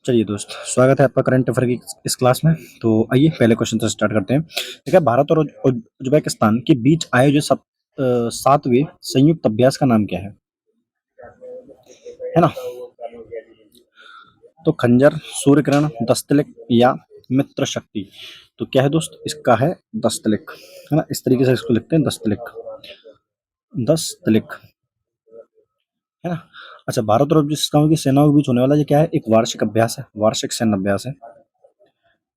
चलिए दोस्त, स्वागत है आपका करंट अफेयर की इस क्लास में। तो आइए पहले क्वेश्चन से स्टार्ट करते हैं। ठीक है, भारत और उज्बेकिस्तान के बीच आयोजित 7वें संयुक्त अभ्यास का नाम क्या है ना? तो खंजर, सूर्य किरण, दस्तलिक या मित्र शक्ति। तो क्या है दोस्त, इसका है दस्तलिक, है ना। इस तरीके से इसको लिखते हैं, दस्तलिक, दस्तलिक, है ना। अच्छा, भारत और उज्बेकिस्तान की सेनाओं के बीच होने वाला ये क्या है? एक वार्षिक अभ्यास है, वार्षिक सैन्य अभ्यास है,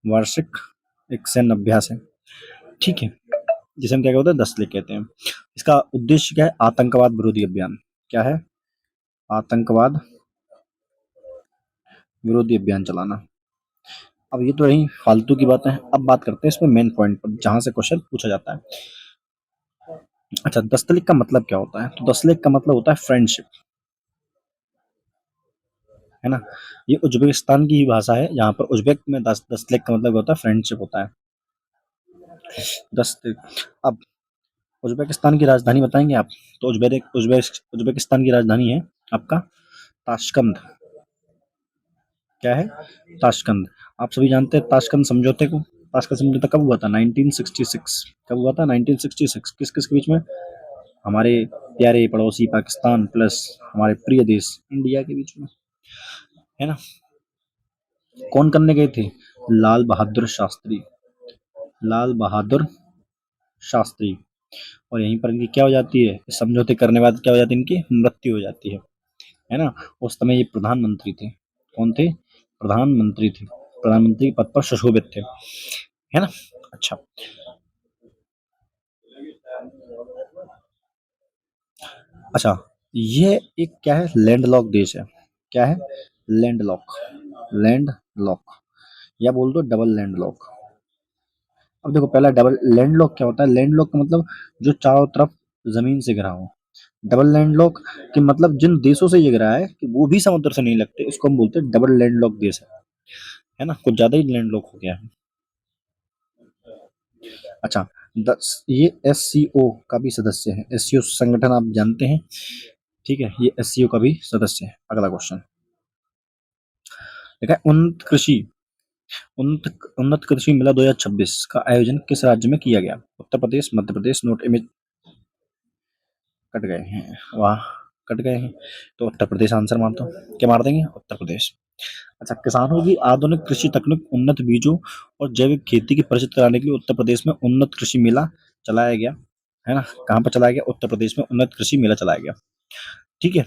वार्षिक एक सैन्य अभ्यास है। ठीक है, जिसे हम क्या कहते हैं, दस्तलिक कहते हैं। इसका उद्देश्य क्या है? आतंकवाद विरोधी अभियान। क्या है? आतंकवाद विरोधी अभियान चलाना। अब ये तो रही फालतू की बातें हैं, अब बात करते हैं इसमें मेन पॉइंट पर जहां से क्वेश्चन पूछा जाता है। अच्छा, दस्तलिक का मतलब क्या होता है? तो दस्तलिक का मतलब होता है फ्रेंडशिप, है ना। ये उज्बेकिस्तान की ही भाषा है, यहाँ पर उज्बेक में दस्तलिक का मतलब होता है फ्रेंडशिप होता है, दस्तलिक। अब उज्बेकिस्तान की राजधानी बताएंगे आप? तो उज्बेकिस्तान की राजधानी है आपका ताशकंद। क्या है? ताशकंद। आप सभी जानते हैं ताशकंद समझौते को। ताशकंद समझौता कब हुआ था? 1966। कब हुआ था? 1966। किस किस के बीच में? हमारे प्यारे पड़ोसी पाकिस्तान प्लस हमारे प्रिय देश इंडिया के बीच में, है ना। कौन करने गए थे? लाल बहादुर शास्त्री, लाल बहादुर शास्त्री। और यहीं पर इनकी क्या हो जाती है? समझौते करने के बाद क्या हो जाती है? इनकी मृत्यु हो जाती है ना। उस समय ये प्रधानमंत्री थे। कौन थे? प्रधानमंत्री थे, प्रधानमंत्री के पद पर सुशोभित थे, है ना। अच्छा, अच्छा, ये एक क्या है? लैंडलॉक देश है। क्या है? लैंडलॉक, लैंडलॉक, या बोल दो डबल लैंडलॉक। अब देखो, पहला डबल लैंडलॉक क्या होता है? लैंडलॉक का मतलब जो चारों तरफ जमीन से घिरा हो। डबल लैंडलॉक के मतलब जिन देशों से ये घिरा है कि वो भी समुद्र से नहीं लगते, इसको हम बोलते हैं डबल लैंडलॉक देश है ना। कुछ ज्यादा ही लैंडलॉक हो गया है। अच्छा, ये एस सी ओ का भी सदस्य है। एस सी ओ संगठन आप जानते हैं, ठीक है। ये एस सी ओ का भी सदस्य है। अगला क्वेश्चन देखा है, उन्नत कृषि, उन्नत कृषि मेला 2026 का आयोजन किस राज्य में किया गया? Uttar Pradesh, Madhya Pradesh, note image cut गए हैं, वाह, कट गए हैं। तो उत्तर प्रदेश आंसर मार दो। क्या मार देंगे? उत्तर प्रदेश। अच्छा, किसानों की आधुनिक कृषि तकनीक, उन्नत बीजों और जैविक खेती की परिचित कराने के लिए उत्तर प्रदेश में उन्नत कृषि मेला चलाया गया, है ना। कहाँ पर चलाया गया? उत्तर प्रदेश में उन्नत कृषि मेला चलाया गया। ठीक है,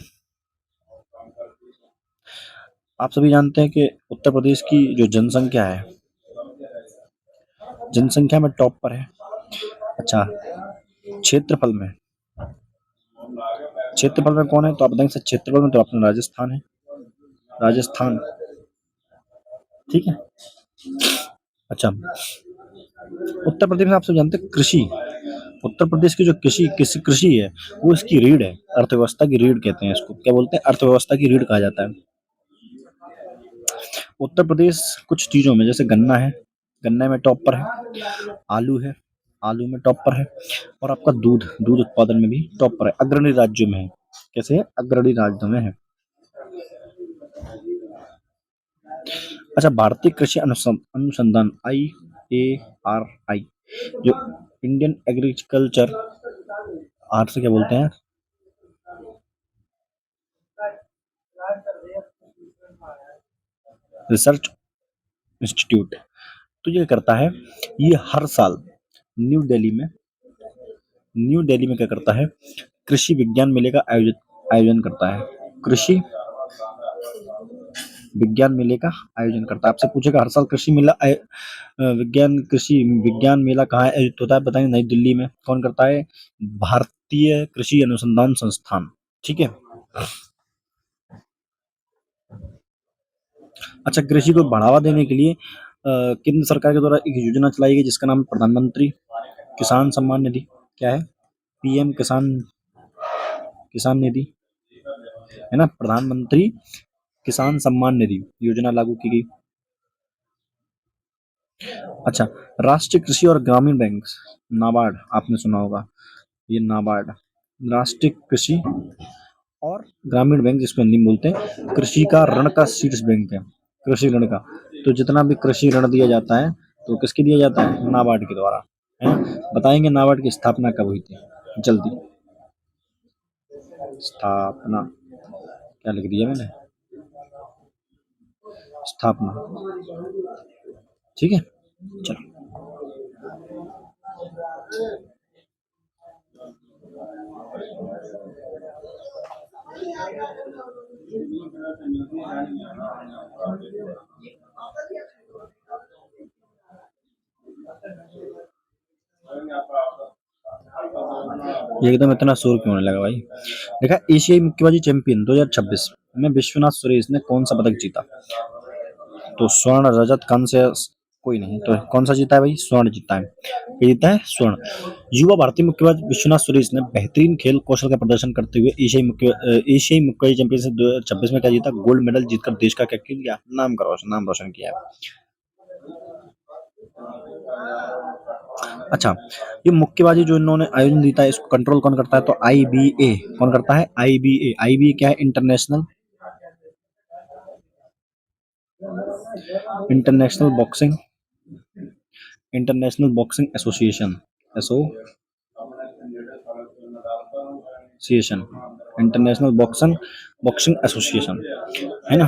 आप सभी जानते हैं कि उत्तर प्रदेश की जो जनसंख्या है, जनसंख्या में टॉप पर है। अच्छा, क्षेत्रफल में, क्षेत्रफल में कौन है? तो आप बताएंगे क्षेत्रफल में तो अपना राजस्थान है, राजस्थान। ठीक है। अच्छा, उत्तर प्रदेश में आप सब जानते हैं कृषि, उत्तर प्रदेश की जो कृषि कृषि कृषि है वो इसकी रीढ़ है, अर्थव्यवस्था की रीढ़ कहते हैं इसको। क्या बोलते हैं? अर्थव्यवस्था की रीढ़ कहा जाता है। उत्तर प्रदेश कुछ चीजों में, जैसे गन्ना है, गन्ने में टॉप पर है। आलू है, आलू में टॉप पर है। और आपका दूध, दूध उत्पादन में भी टॉप पर है, अग्रणी राज्यों में है। कैसे है? अग्रणी राज्यों में है। अच्छा, भारतीय कृषि अनुसंधान IARI, जो इंडियन एग्रीकल्चर, आर से क्या बोलते हैं? Research institute. तो ये करता है, ये हर साल न्यू दिल्ली में, न्यू दिल्ली में क्या करता है? कृषि विज्ञान मेले का आयोजन करता है। कृषि विज्ञान मेले का आयोजन करता है। आपसे पूछेगा हर साल कृषि मेला विज्ञान कृषि विज्ञान मेला कहाँ आयोजित होता है? बताएंगे नई दिल्ली में। कौन करता है? भारतीय कृषि अनुसंधान संस्थान। ठीक है। अच्छा, कृषि को बढ़ावा देने के लिए केंद्र सरकार के द्वारा एक योजना चलाई गई जिसका नाम है प्रधानमंत्री किसान सम्मान निधि। क्या है? PM किसान, किसान निधि, है ना। प्रधानमंत्री किसान सम्मान निधि योजना लागू की गई। अच्छा, राष्ट्रीय कृषि और ग्रामीण बैंक, नाबार्ड, आपने सुना होगा, ये नाबार्ड, राष्ट्रीय कृषि और ग्रामीण बैंक जिसको हिंदी में बोलते हैं, कृषि का ऋण का शीर्ष बैंक है। कृषि ऋण का। तो जितना भी कृषि ऋण दिया जाता है तो किसके दिया जाता है? नाबार्ड के द्वारा, है ना? बताएंगे नाबार्ड की स्थापना कब हुई थी? जल्दी। स्थापना क्या लिख दिया मैंने? स्थापना। ठीक है, चलो। ये एकदम इतना शोर क्यों होने लगा भाई? देखा, एशियाई मुक्केबाजी चैंपियन 2026 में विश्वनाथ सुरेश ने कौन सा पदक जीता? तो स्वर्ण, रजत, कांस्य, कोई नहीं। तो कौन सा जीता है भाई? स्वर्ण जीता है। ये जीता है स्वर्ण। युवा भारतीय मुक्केबाज विश्वनाथ सुरेश ने बेहतरीन खेल कौशल का प्रदर्शन करते हुए एशियाई मुक्केबाजी चैंपियनशिप 2026 में क्या जीता? गोल्ड मेडल जीतकर देश का क्या किया? नाम रोशन किया है। अच्छा, ये मुक्केबाजी जो इन्होंने आयोजन जीता है, इसको कंट्रोल कौन करता है? तो IBA। कौन करता है? IBA। IBA क्या है? International boxing international boxing association. Association international boxing boxing association, है ना?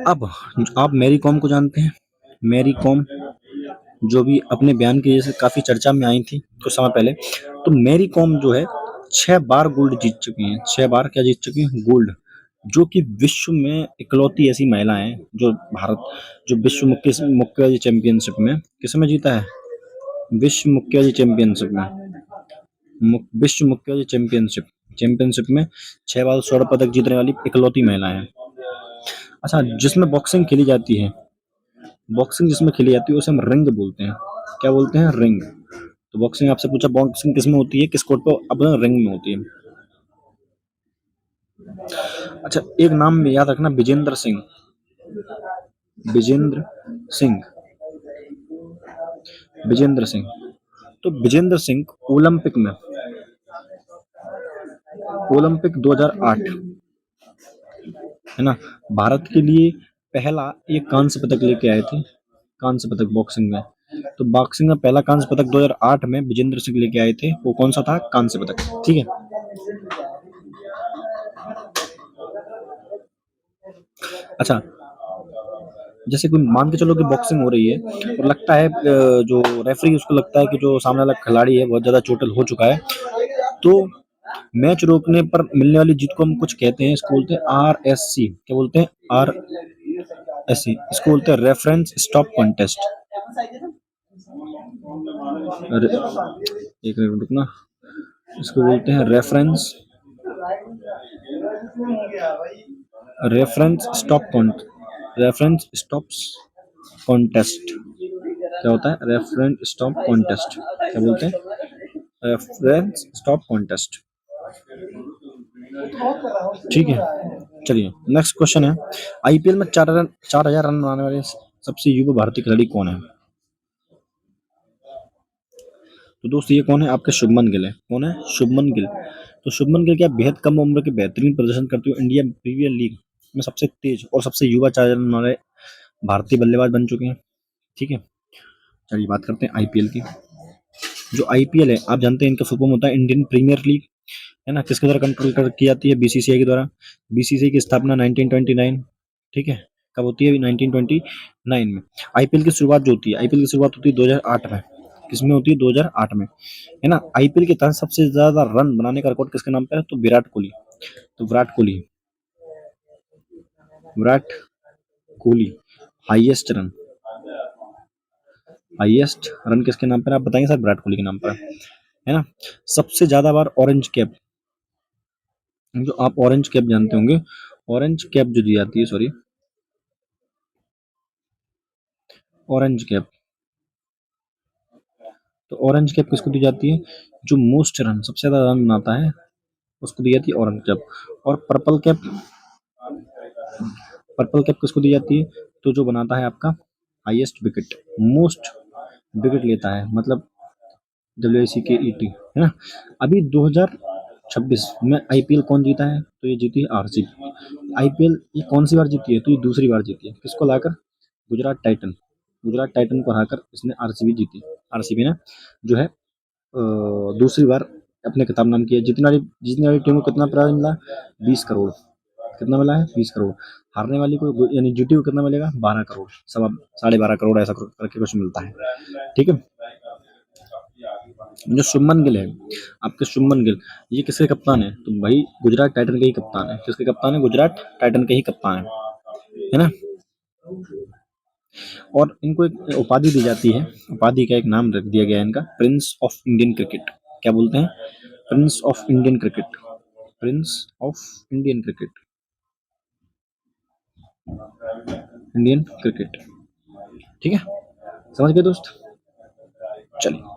अब आप मैरी कॉम को जानते हैं? मैरी कॉम, जो भी अपने बयान की वजह से काफी चर्चा में आई थी कुछ समय पहले। तो मैरी कॉम जो है 6 बार गोल्ड जीत चुकी हैं। 6 बार क्या जीत चुकी हैं? गोल्ड। जो कि विश्व में इकलौती ऐसी महिला है जो जो विश्व मुक्केबाजी चैंपियनशिप में किसमें जीता है? विश्व मुक्केबाजी चैंपियनशिप में विश्व मुक्केबाजी चैंपियनशिप में 6 बार स्वर्ण पदक जीतने वाली इकलौती महिला है। अच्छा, जिसमें बॉक्सिंग खेली जाती है, जिसमें खेली जाती है उसे हम रिंग बोलते हैं। क्या बोलते हैं? रिंग। तो बॉक्सिंग आपसे पूछा, बॉक्सिंग किस में होती है, किस कोर्ट पे? अब रिंग में होती है। अच्छा, एक नाम में याद रखना, विजेंद्र सिंह। विजेंद्र सिंह विजेंद्र सिंह। तो विजेंद्र सिंह ओलंपिक 2008, है ना, भारत के लिए पहला एक कांस्य पदक लेके आए थे। कांस्य पदक बॉक्सिंग में। तो बॉक्सिंग में पहला कांस्य पदक 2008 में विजेंद्र सिंह लेके आए थे। वो कौन सा था? कांस्य पदक। ठीक है। अच्छा, जैसे कोई मान के चलो कि बॉक्सिंग हो रही है और लगता है जो रेफरी उसको लगता है कि जो सामने वाला खिलाड़ी है बहुत ज्यादा चोटिल हो चुका है, तो मैच रोकने पर मिलने वाली जीत को हम कुछ कहते हैं, इसको बोलते हैं RSC। क्या बोलते हैं? RSC। इसको बोलते हैं रेफरेंस स्टॉप कॉन्टेस्ट। एक मिनट रुकना। इसको बोलते हैं reference stop reference stops contest. क्या होता है? Reference stop contest. क्या बोलते हैं? Reference stop contest. ठीक है, चलिए नेक्स्ट क्वेश्चन है, IPL में 4,000 रन बनाने वाले सबसे युवा भारतीय खिलाड़ी कौन है? तो दोस्त ये कौन है? आपके शुभमन गिल है। कौन है? शुभमन गिल। तो शुभमन गिल क्या बेहद कम उम्र के बेहतरीन प्रदर्शन करते हुए इंडियन प्रीमियर लीग में सबसे तेज और सबसे युवा 4,000 रन वाले भारतीय बल्लेबाज बन चुके हैं। ठीक है, चलिए बात करते हैं IPL की। जो IPL है आप जानते हैं इनका फुल फॉर्म होता है इंडियन प्रीमियर लीग, है ना? किसके द्वारा कंट्रोल कर की जाती है? BCCI के द्वारा। BCCI की स्थापना 1929, ठीक है, कब होती है? 1929 में। IPL की शुरुआत जो होती है, IPL की शुरुआत होती है 2008 में। किसमें होती है? 2008 में, है ना? IPL के तहत सबसे ज्यादा रन बनाने का रिकॉर्ड किसके नाम पर है? तो विराट कोहली। तो विराट कोहली हाईएस्ट रन किसके नाम पर है? आप बताएंगे सर? विराट कोहली के नाम पर है ना? सबसे ज्यादा बार ऑरेंज कैप, जो आप ऑरेंज कैप जानते होंगे, ऑरेंज कैप जो दी जाती है, सॉरी, ऑरेंज कैप। तो ऑरेंज कैप किसको दी जाती है? जो मोस्ट रन, सबसे ज्यादा रन बनाता है, उसको दी जाती है ऑरेंज कैप। और पर्पल कैप किसको दी जाती है? तो जो बनाता है आपका हाईएस्ट विकेट, मोस्ट विकेट लेता है, मतलब WICKET, है ना? अभी 26 में आईपीएल कौन जीता है? तो ये जीती है आरसीबी। आईपीएल ये कौन सी बार जीती है? तो ये दूसरी बार जीती है। किसको लाकर? गुजरात टाइटन। गुजरात टाइटन को हराकर इसने आरसीबी जीती। आरसीबी ने जो है दूसरी बार अपने खिताब नाम किया। जीतने वाली टीम को कितना प्राइज मिला? 20 करोड़। कितना मिला है? 20 करोड़। हारने वाली को यानी जीटी को कितना मिलेगा? 12 करोड़, सवा 12.5 करोड़ ऐसा करके कुछ मिलता है। ठीक है। जो शुभमन गिल है, आपके शुभमन गिल, ये किसके कप्तान है? तो भाई गुजरात टाइटन के ही कप्तान है। किसके कप्तान है? गुजरात टाइटन के ही कप्तान है ना। और इनको एक उपाधि दी जाती है, उपाधि का एक नाम रख दिया गया है इनका, प्रिंस ऑफ इंडियन क्रिकेट। क्या बोलते हैं? Prince of Indian cricket. Prince of Indian cricket. Indian cricket. ठीक है, समझ गए दोस्त? चलिए।